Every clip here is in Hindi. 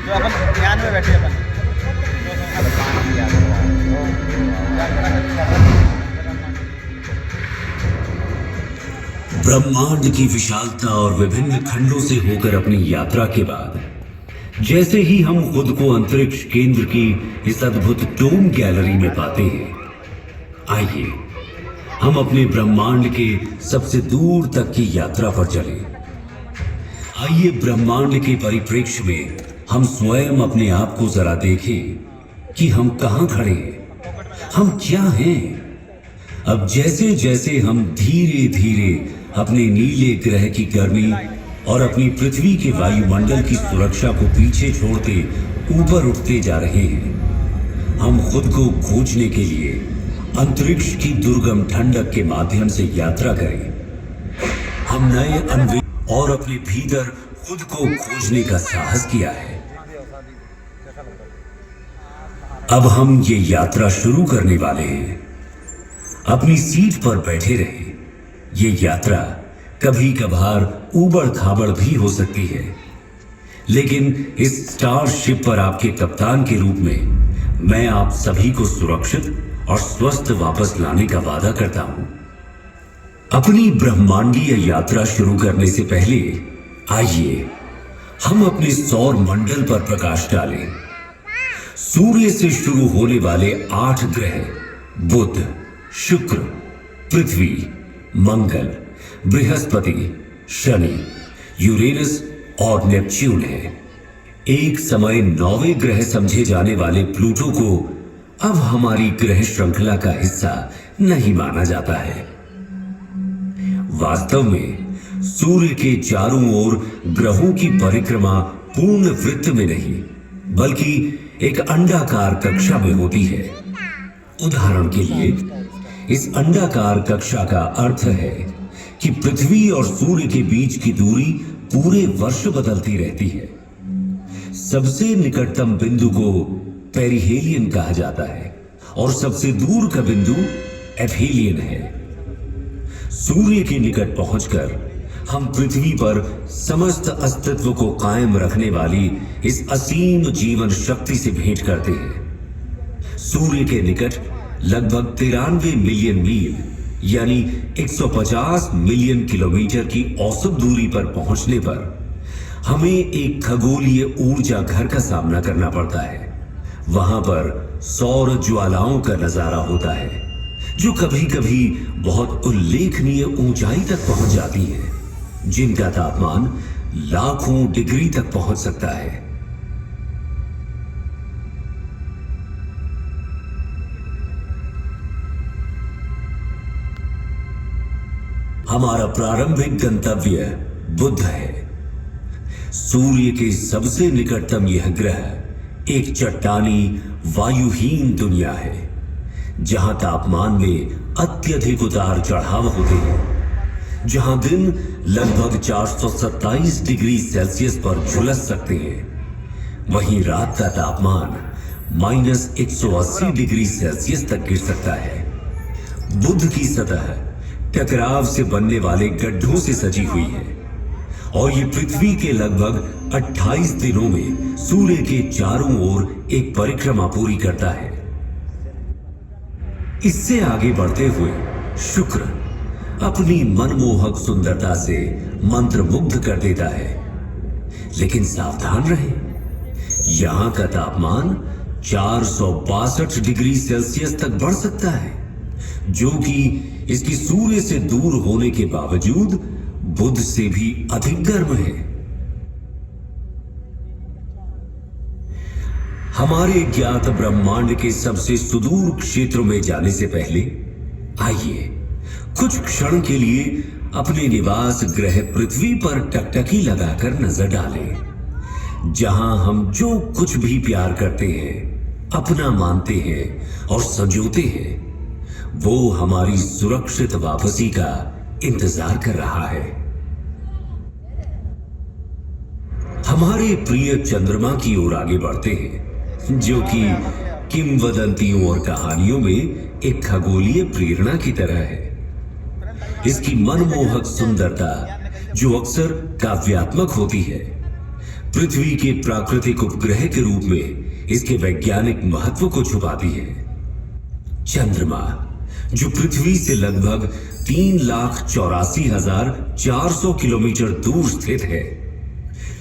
जो अपन ध्यान में बैठे अपन ब्रह्मांड की विशालता और विभिन्न खंडों से होकर अपनी यात्रा के बाद जैसे ही हम खुद को अंतरिक्ष केंद्र की इस अद्भुत डोम गैलरी में पाते हैं, आइए हम अपने ब्रह्मांड के सबसे दूर तक की यात्रा पर चलें। आइए ब्रह्मांड के परिप्रेक्ष्य में हम स्वयं अपने आप को जरा देखें कि हम कहां खड़े हैं, हम क्या हैं। अब जैसे जैसे हम धीरे धीरे अपने नीले ग्रह की गर्मी और अपनी पृथ्वी के वायुमंडल की सुरक्षा को पीछे छोड़ते ऊपर उठते जा रहे हैं, हम खुद को खोजने के लिए अंतरिक्ष की दुर्गम ठंडक के माध्यम से यात्रा करें। हम नए अन्वेषण और अपने भीतर खुद को खोजने का साहस किया है। अब हम ये यात्रा शुरू करने वाले हैं। अपनी सीट पर बैठे रहे। ये यात्रा कभी कभार ऊबड़ खाबड़ भी हो सकती है, लेकिन इस स्टारशिप पर आपके कप्तान के रूप में मैं आप सभी को सुरक्षित और स्वस्थ वापस लाने का वादा करता हूं। अपनी ब्रह्मांडीय यात्रा शुरू करने से पहले आइए हम अपने सौर मंडल पर प्रकाश डालें। सूर्य से शुरू होने वाले 8 ग्रह बुध, शुक्र, पृथ्वी, मंगल, बृहस्पति, शनि, यूरेनस और नेपच्यून है। एक समय 9वें ग्रह समझे जाने वाले प्लूटो को अब हमारी ग्रह श्रृंखला का हिस्सा नहीं माना जाता है। वास्तव में सूर्य के चारों ओर ग्रहों की परिक्रमा पूर्ण वृत्त में नहीं, बल्कि एक अंडाकार कक्षा में होती है। उदाहरण के लिए, इस अंडाकार कक्षा का अर्थ है कि पृथ्वी और सूर्य के बीच की दूरी पूरे वर्ष बदलती रहती है। सबसे निकटतम बिंदु को पेरिहेलियन कहा जाता है और सबसे दूर का बिंदु एफेलियन है। सूर्य के निकट पहुंचकर हम पृथ्वी पर समस्त अस्तित्व को कायम रखने वाली इस असीम जीवन शक्ति से भेंट करते हैं। सूर्य के निकट लगभग 93 मिलियन मील यानी 150 मिलियन किलोमीटर की औसत दूरी पर पहुंचने पर हमें एक खगोलीय ऊर्जा घर का सामना करना पड़ता है। वहां पर सौर ज्वालाओं का नजारा होता है, जो कभी कभी बहुत उल्लेखनीय ऊंचाई तक पहुंच जाती है, जिनका तापमान लाखों डिग्री तक पहुंच सकता है। हमारा प्रारंभिक गंतव्य बुध है। सूर्य के सबसे निकटतम यह ग्रह एक चट्टानी वायुहीन दुनिया है, जहां तापमान में अत्यधिक उतार चढ़ाव होते हैं, जहां दिन लगभग 427 डिग्री सेल्सियस पर झुलस सकते हैं, वहीं रात का तापमान -180 डिग्री सेल्सियस तक गिर सकता है। बुध की सतह टकराव से बनने वाले गड्ढों से सजी हुई है और ये पृथ्वी के लगभग 28 दिनों में सूर्य के चारों ओर एक परिक्रमा पूरी करता है। इससे आगे बढ़ते हुए शुक्र अपनी मनमोहक सुंदरता से मंत्रमुग्ध कर देता है, लेकिन सावधान रहें, यहां का तापमान 462 डिग्री सेल्सियस तक बढ़ सकता है, जो कि इसकी सूर्य से दूर होने के बावजूद बुध से भी अधिक गर्म है। हमारे ज्ञात ब्रह्मांड के सबसे सुदूर क्षेत्रों में जाने से पहले आइए कुछ क्षण के लिए अपने निवास ग्रह पृथ्वी पर टकटकी लगाकर नजर डालें, जहां हम जो कुछ भी प्यार करते हैं, अपना मानते हैं और संजोते हैं, वो हमारी सुरक्षित वापसी का इंतजार कर रहा है। हमारे प्रिय चंद्रमा की ओर आगे बढ़ते हैं, जो कि किंवदंतियों और कहानियों में एक खगोलीय प्रेरणा की तरह है। इसकी मनमोहक सुंदरता, जो अक्सर काव्यात्मक होती है, पृथ्वी के प्राकृतिक उपग्रह के रूप में इसके वैज्ञानिक महत्व को छुपाती है। चंद्रमा, जो पृथ्वी से लगभग 3,84,400 किलोमीटर दूर स्थित है,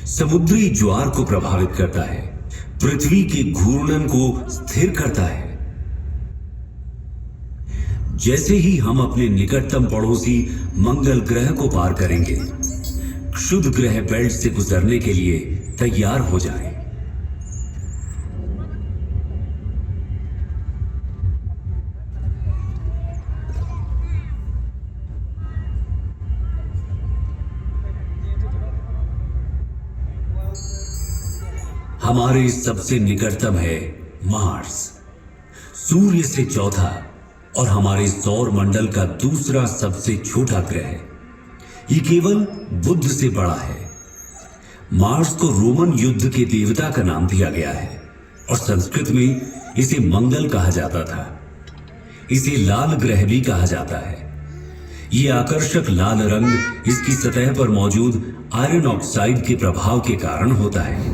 समुद्री ज्वार को प्रभावित करता है, पृथ्वी के घूर्णन को स्थिर करता है। जैसे ही हम अपने निकटतम पड़ोसी मंगल ग्रह को पार करेंगे, क्षुध ग्रह बेल्ट से गुजरने के लिए तैयार हो जाएं। हमारे सबसे निकटतम है मार्स, सूर्य से चौथा और हमारे सौर मंडल का दूसरा सबसे छोटा ग्रह। ये केवल बुध से बड़ा है। मार्स को रोमन युद्ध के देवता का नाम दिया गया है और संस्कृत में इसे मंगल कहा जाता था। इसे लाल ग्रह भी कहा जाता है। ये आकर्षक लाल रंग इसकी सतह पर मौजूद आयरन ऑक्साइड के प्रभाव के कारण होता है।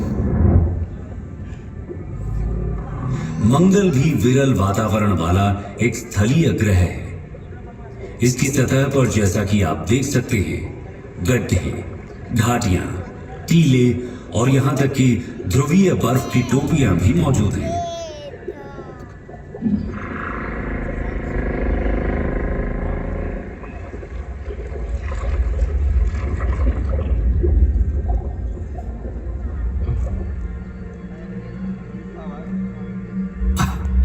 मंगल भी विरल वातावरण वाला एक स्थलीय ग्रह है। इसकी सतह पर, जैसा कि आप देख सकते हैं, गड्ढे, घाटियां, टीले और यहां तक कि ध्रुवीय बर्फ की टोपियां भी मौजूद हैं।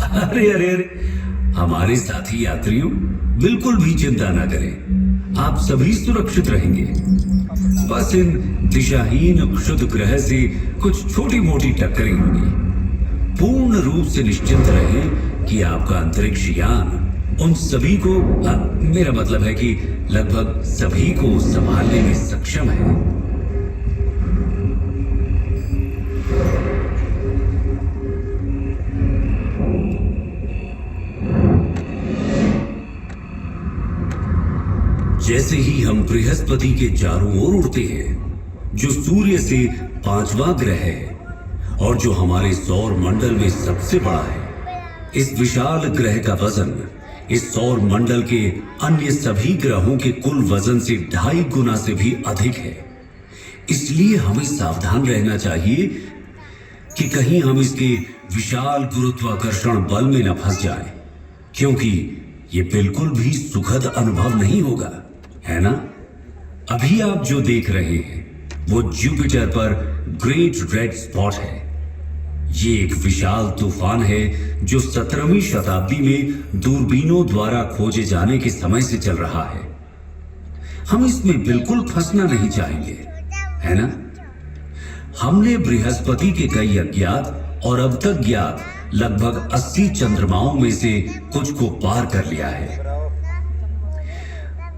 अरे अरे अरे, हमारे साथी यात्रियों, बिल्कुल भी चिंता ना करें, आप सभी सुरक्षित रहेंगे। बस इन दिशाहीन क्षुध ग्रह से कुछ छोटी मोटी टक्करें होंगी। पूर्ण रूप से निश्चिंत रहें कि आपका अंतरिक्ष यान उन सभी को, मेरा मतलब है कि लगभग सभी को संभालने में सक्षम है। जैसे ही हम बृहस्पति के चारों ओर उड़ते हैं, जो सूर्य से 5वां ग्रह है और जो हमारे सौर मंडल में सबसे बड़ा है, इस विशाल ग्रह का वजन इस सौर मंडल के अन्य सभी ग्रहों के कुल वजन से 2.5 गुना से भी अधिक है। इसलिए हमें सावधान रहना चाहिए कि कहीं हम इसके विशाल गुरुत्वाकर्षण बल में न फंस जाएं, क्योंकि ये बिल्कुल भी सुखद अनुभव नहीं होगा, है ना? अभी आप जो देख रहे हैं वो जुपिटर पर ग्रेट रेड स्पॉट है। ये एक विशाल तूफान है जो 17वीं शताब्दी में दूरबीनों द्वारा खोजे जाने के समय से चल रहा है। हम इसमें बिल्कुल फंसना नहीं चाहेंगे, है ना? हमने बृहस्पति के कई अज्ञात और अब तक ज्ञात लगभग 80 चंद्रमाओं में से कुछ को पार कर लिया है।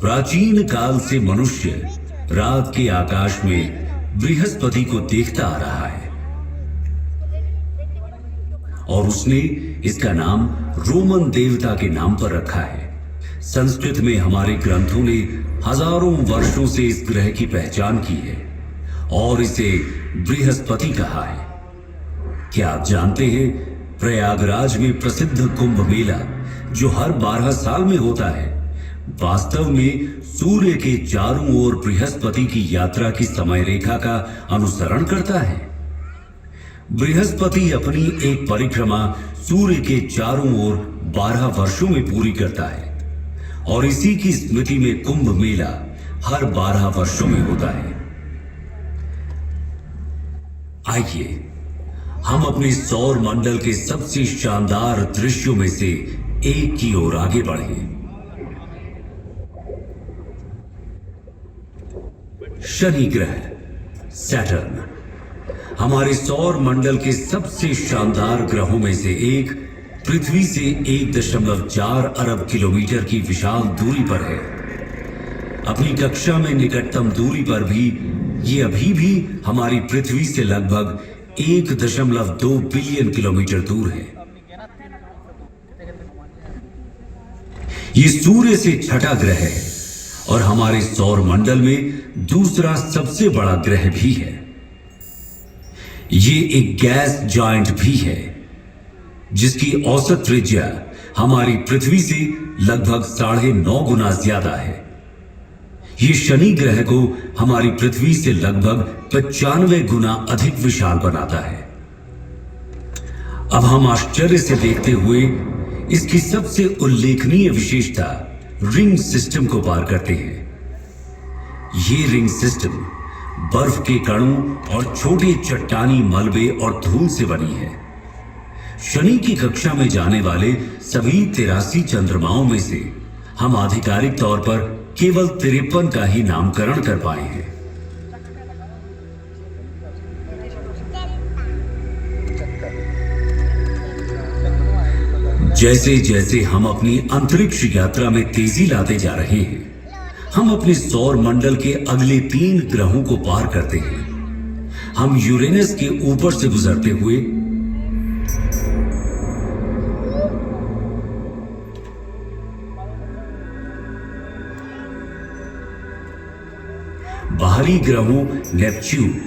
प्राचीन काल से मनुष्य रात के आकाश में बृहस्पति को देखता आ रहा है और उसने इसका नाम रोमन देवता के नाम पर रखा है। संस्कृत में हमारे ग्रंथों ने हजारों वर्षों से इस ग्रह की पहचान की है और इसे बृहस्पति कहा है। क्या आप जानते हैं, प्रयागराज में प्रसिद्ध कुंभ मेला जो हर 12 साल में होता है, वास्तव में सूर्य के चारों ओर बृहस्पति की यात्रा की समय रेखा का अनुसरण करता है। बृहस्पति अपनी एक परिक्रमा सूर्य के चारों ओर 12 वर्षों में पूरी करता है और इसी की स्मृति में कुंभ मेला हर 12 वर्षों में होता है। आइए हम अपने सौर मंडल के सबसे शानदार दृश्यों में से एक की ओर आगे बढ़ें। शनि ग्रह, सैटर्न, हमारे सौर मंडल के सबसे शानदार ग्रहों में से एक, पृथ्वी से 1.4 अरब किलोमीटर की विशाल दूरी पर है। अपनी कक्षा में निकटतम दूरी पर भी ये अभी भी हमारी पृथ्वी से लगभग 1.2 बिलियन किलोमीटर दूर है। ये सूर्य से छठा ग्रह है और हमारे सौर मंडल में दूसरा सबसे बड़ा ग्रह भी है। ये एक गैस जॉइंट भी है जिसकी औसत त्रिज्या हमारी पृथ्वी से लगभग 9.5 गुना ज्यादा है। ये शनि ग्रह को हमारी पृथ्वी से लगभग 95 गुना अधिक विशाल बनाता है। अब हम आश्चर्य से देखते हुए इसकी सबसे उल्लेखनीय विशेषता रिंग सिस्टम को पार करते हैं। ये रिंग सिस्टम बर्फ के कणों और छोटे चट्टानी मलबे और धूल से बनी है। शनि की कक्षा में जाने वाले सभी 83 चंद्रमाओं में से हम आधिकारिक तौर पर केवल 53 का ही नामकरण कर पाए हैं। जैसे जैसे हम अपनी अंतरिक्ष यात्रा में तेजी लाते जा रहे हैं, हम अपने सौर मंडल के अगले 3 ग्रहों को पार करते हैं। हम यूरेनस के ऊपर से गुजरते हुए बाहरी ग्रहों नेपच्यून,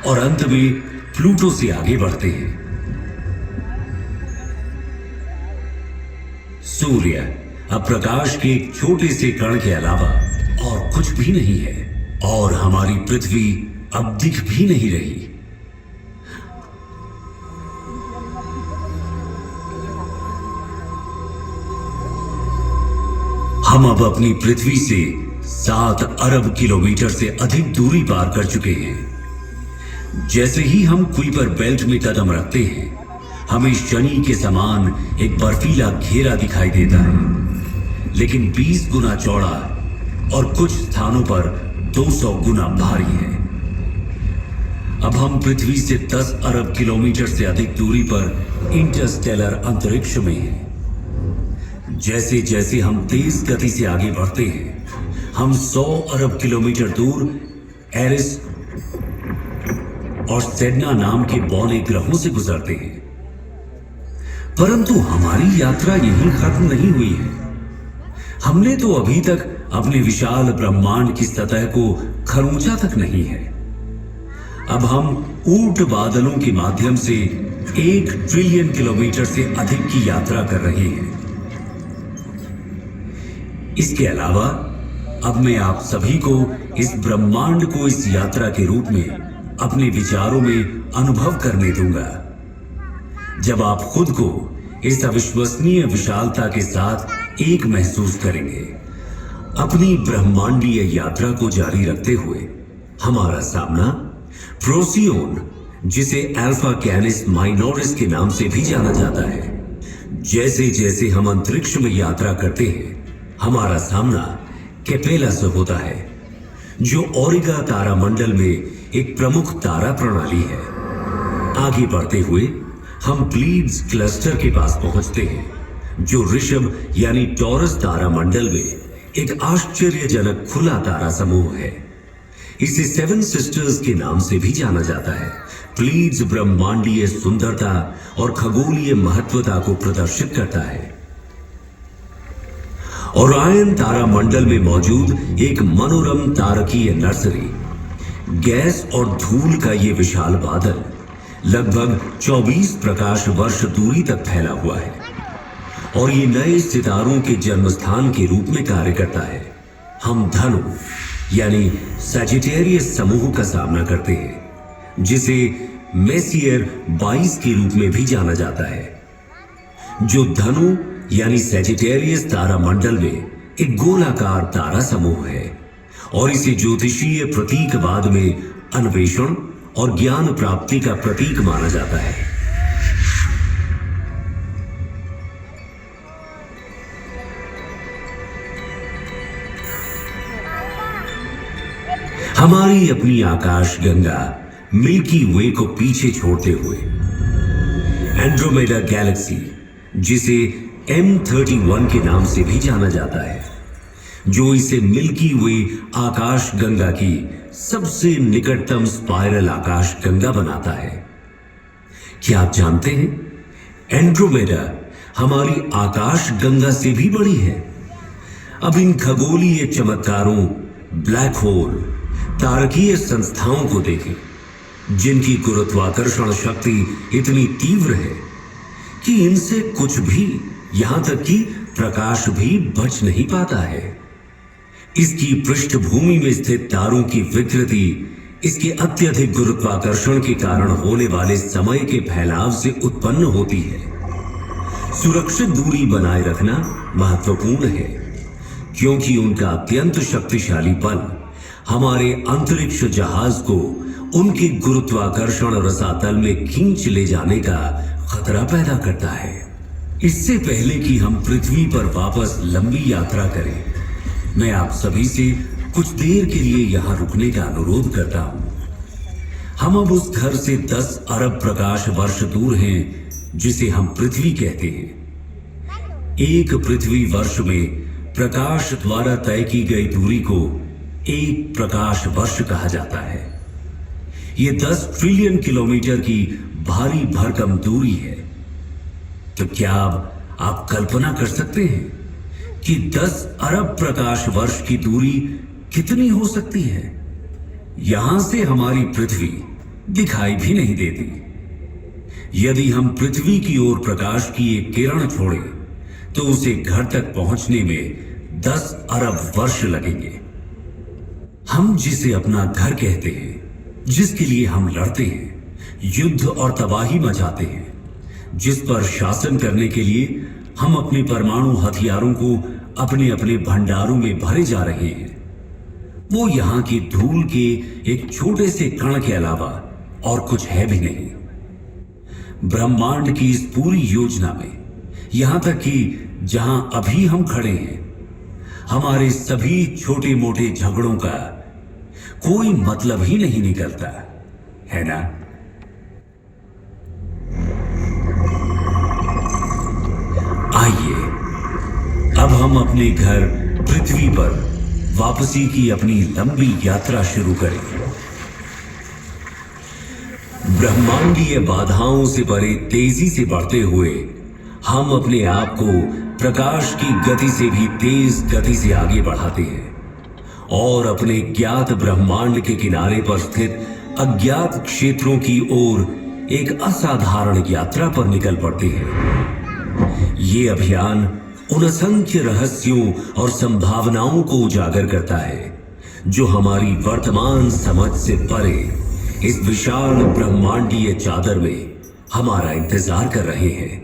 और अंत में प्लूटो से आगे बढ़ते हैं। सूर्य अब प्रकाश के एक छोटे से कण के अलावा और कुछ भी नहीं है, और हमारी पृथ्वी अब दिख भी नहीं रही। हम अब अपनी पृथ्वी से 7 अरब किलोमीटर से अधिक दूरी पार कर चुके हैं। जैसे ही हम कुइपर बेल्ट में कदम रखते हैं, हमें शनि के समान एक बर्फीला घेरा दिखाई देता है, लेकिन 20 गुना चौड़ा और कुछ स्थानों पर 200 गुना भारी है। अब हम पृथ्वी से 10 अरब किलोमीटर से अधिक दूरी पर इंटरस्टेलर अंतरिक्ष में हैं। जैसे जैसे हम तेज गति से आगे बढ़ते हैं, हम 100 अरब किलोमीटर दूर एरिस और सेडना नाम के बौने ग्रहों से गुजरते हैं। परंतु हमारी यात्रा यहीं खत्म नहीं हुई है। हमने तो अभी तक अपने विशाल ब्रह्मांड की सतह को खरोंचा तक नहीं है। अब हम ऊंट बादलों के माध्यम से 1 ट्रिलियन किलोमीटर से अधिक की यात्रा कर रहे हैं। इसके अलावा अब मैं आप सभी को इस ब्रह्मांड को इस यात्रा के रूप में अपने विचारों में अनुभव करने दूंगा, जब आप खुद को इस अविश्वसनीय विशालता के साथ एक महसूस करेंगे। अपनी ब्रह्मांडीय यात्रा को जारी रखते हुए हमारा सामना प्रोसियोन, जिसे अल्फा कैनिस माइनोरिस के नाम से भी जाना जाता है। जैसे जैसे हम अंतरिक्ष में यात्रा करते हैं, हमारा सामना कैपेला से होता है, जो ओरिगा तारामंडल में एक प्रमुख तारा प्रणाली है। आगे बढ़ते हुए हम प्लीड्स क्लस्टर के पास पहुंचते हैं, जो ऋषभ यानी टॉरस तारामंडल में एक आश्चर्यजनक खुला तारा समूह है। इसे 7 सिस्टर्स के नाम से भी जाना जाता है। प्लीड्स ब्रह्मांडीय सुंदरता और खगोलीय महत्वता को प्रदर्शित करता है। ओरायन तारामंडल में मौजूद एक मनोरम तारकीय नर्सरी, गैस और धूल का ये विशाल बादल लगभग 24 प्रकाश वर्ष दूरी तक फैला हुआ है, और ये नए सितारों के जन्म स्थान के रूप में कार्य करता है। हम धनु यानी सजिटेरियस समूह का सामना करते हैं, जिसे मेसियर 22 के रूप में भी जाना जाता है, जो धनु यानी सजिटेरियस तारामंडल में एक गोलाकार तारा समूह है, और इसे ज्योतिषीय प्रतीकवाद में अन्वेषण और ज्ञान प्राप्ति का प्रतीक माना जाता है। हमारी अपनी आकाश गंगा मिल्की वे को पीछे छोड़ते हुए एंड्रोमेडा गैलेक्सी, जिसे M31 के नाम से भी जाना जाता है, जो इसे मिल्की वे आकाश गंगा की सबसे निकटतम स्पाइरल आकाश गंगा बनाता है। क्या आप जानते हैं, एंड्रोमेडा हमारी आकाश गंगा से भी बड़ी है। अब इन खगोलीय चमत्कारों, ब्लैक होल, तारकीय संस्थाओं को देखें, जिनकी गुरुत्वाकर्षण शक्ति इतनी तीव्र है कि इनसे कुछ भी, यहां तक कि प्रकाश भी बच नहीं पाता है। इसकी पृष्ठभूमि में स्थित तारों की विकृति इसके अत्यधिक गुरुत्वाकर्षण के कारण होने वाले समय के फैलाव से उत्पन्न होती है। सुरक्षित दूरी बनाए रखना महत्वपूर्ण है, क्योंकि उनका अत्यंत शक्तिशाली बल हमारे अंतरिक्ष जहाज को उनके गुरुत्वाकर्षण रसातल में खींच ले जाने का खतरा पैदा करता है। इससे पहले कि हम पृथ्वी पर वापस लंबी यात्रा करें, मैं आप सभी से कुछ देर के लिए यहां रुकने का अनुरोध करता हूं। हम अब उस घर से 10 अरब प्रकाश वर्ष दूर हैं, जिसे हम पृथ्वी कहते हैं। एक पृथ्वी वर्ष में प्रकाश द्वारा तय की गई दूरी को एक प्रकाश वर्ष कहा जाता है। यह 10 ट्रिलियन किलोमीटर की भारी भरकम दूरी है। तो क्या आप कल्पना कर सकते हैं कि 10 अरब प्रकाश वर्ष की दूरी कितनी हो सकती है? यहां से हमारी पृथ्वी दिखाई भी नहीं देती। यदि हम पृथ्वी की ओर प्रकाश की एक किरण छोड़ें, तो उसे घर तक पहुंचने में 10 अरब वर्ष लगेंगे। हम जिसे अपना घर कहते हैं, जिसके लिए हम लड़ते हैं, युद्ध और तबाही मचाते हैं, जिस पर शासन करने के लिए हम अपने परमाणु हथियारों को अपने अपने भंडारों में भरे जा रहे हैं, वो यहां की धूल के एक छोटे से कण के अलावा और कुछ है भी नहीं। ब्रह्मांड की इस पूरी योजना में, यहां तक कि जहां अभी हम खड़े हैं, हमारे सभी छोटे मोटे झगड़ों का कोई मतलब ही नहीं निकलता है ना? आइए अब हम अपने घर पृथ्वी पर वापसी की अपनी लंबी यात्रा शुरू करें। ब्रह्मांडीय बाधाओं से परे तेजी से बढ़ते हुए हम अपने आप को प्रकाश की गति से भी तेज गति से आगे बढ़ाते हैं और अपने ज्ञात ब्रह्मांड के किनारे पर स्थित अज्ञात क्षेत्रों की ओर एक असाधारण यात्रा पर निकल पड़ते हैं। ये अभियान उन असंख्य रहस्यों और संभावनाओं को उजागर करता है जो हमारी वर्तमान समझ से परे इस विशाल ब्रह्मांडीय चादर में हमारा इंतजार कर रहे हैं।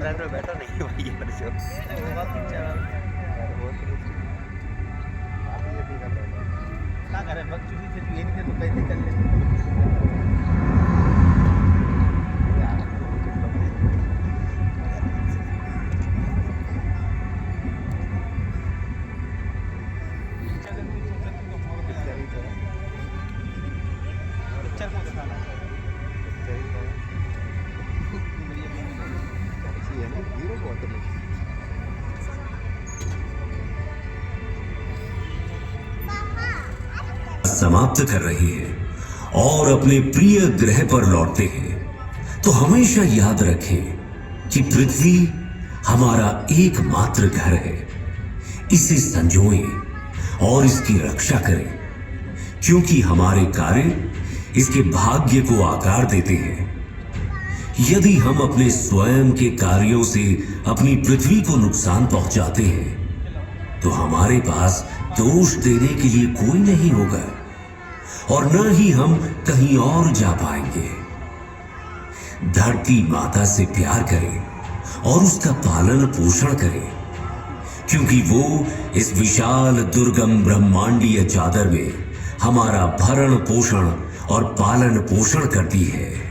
ड्राइवर बैठा नहीं है भाई यार जो क्या करें बस चुरी से ये नहीं थे तो पैसे कर ले पिक्चर को दिखाना हीरो बहुत समाप्त कर रहे हैं और अपने प्रिय ग्रह पर लौटते हैं, तो हमेशा याद रखें कि पृथ्वी हमारा एकमात्र घर है। इसे संजोएं और इसकी रक्षा करें, क्योंकि हमारे कार्य इसके भाग्य को आकार देते हैं। यदि हम अपने स्वयं के कार्यों से अपनी पृथ्वी को नुकसान पहुंचाते हैं, तो हमारे पास दोष देने के लिए कोई नहीं होगा और न ही हम कहीं और जा पाएंगे। धरती माता से प्यार करें और उसका पालन पोषण करें, क्योंकि वो इस विशाल दुर्गम ब्रह्मांडीय चादर में हमारा भरण पोषण और पालन पोषण करती है।